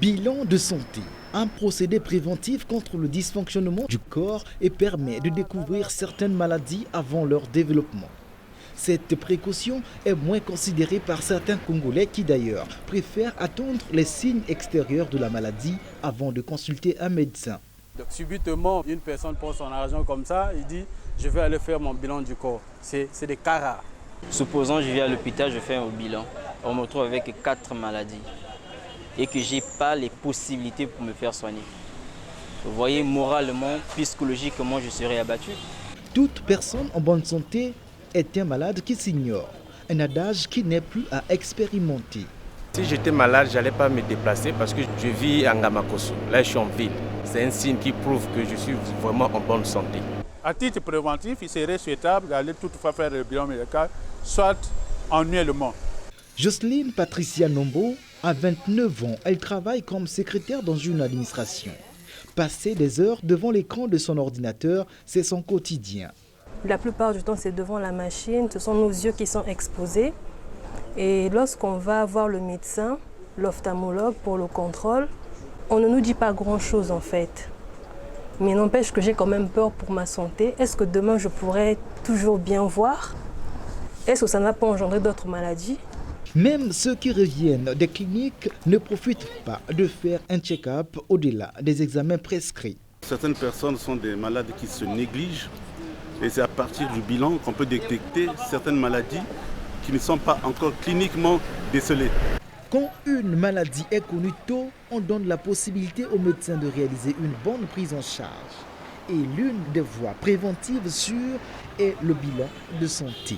Bilan de santé, un procédé préventif contre le dysfonctionnement du corps et permet de découvrir certaines maladies avant leur développement. Cette précaution est moins considérée par certains Congolais qui d'ailleurs préfèrent attendre les signes extérieurs de la maladie avant de consulter un médecin. Donc, subitement, une personne prend son argent comme ça, il dit je vais aller faire mon bilan du corps. C'est des cas rares. Supposons que je viens à l'hôpital, je fais un bilan. On me retrouve avec 4 maladies et que je n'ai pas les possibilités pour me faire soigner. Vous voyez, moralement, psychologiquement, je serais abattu. Toute personne en bonne santé est un malade qui s'ignore, un adage qui n'est plus à expérimenter. Si j'étais malade, je n'allais pas me déplacer parce que je vis à Ngamakoso. Là, je suis en ville. C'est un signe qui prouve que je suis vraiment en bonne santé. À titre préventif, il serait souhaitable d'aller toutefois faire le bilan médical, soit annuellement. Jocelyne Patricia Nombo a 29 ans. Elle travaille comme secrétaire dans une administration. Passer des heures devant l'écran de son ordinateur, c'est son quotidien. La plupart du temps, c'est devant la machine. Ce sont nos yeux qui sont exposés. Et lorsqu'on va voir le médecin, l'ophtalmologue pour le contrôle, on ne nous dit pas grand-chose en fait. Mais n'empêche que j'ai quand même peur pour ma santé. Est-ce que demain je pourrai toujours bien voir? Est-ce que ça ne va pas engendrer d'autres maladies? Même ceux qui reviennent des cliniques ne profitent pas de faire un check-up au-delà des examens prescrits. Certaines personnes sont des malades qui se négligent et c'est à partir du bilan qu'on peut détecter certaines maladies qui ne sont pas encore cliniquement décelées. Quand une maladie est connue tôt, on donne la possibilité aux médecins de réaliser une bonne prise en charge. Et l'une des voies préventives sûres est le bilan de santé.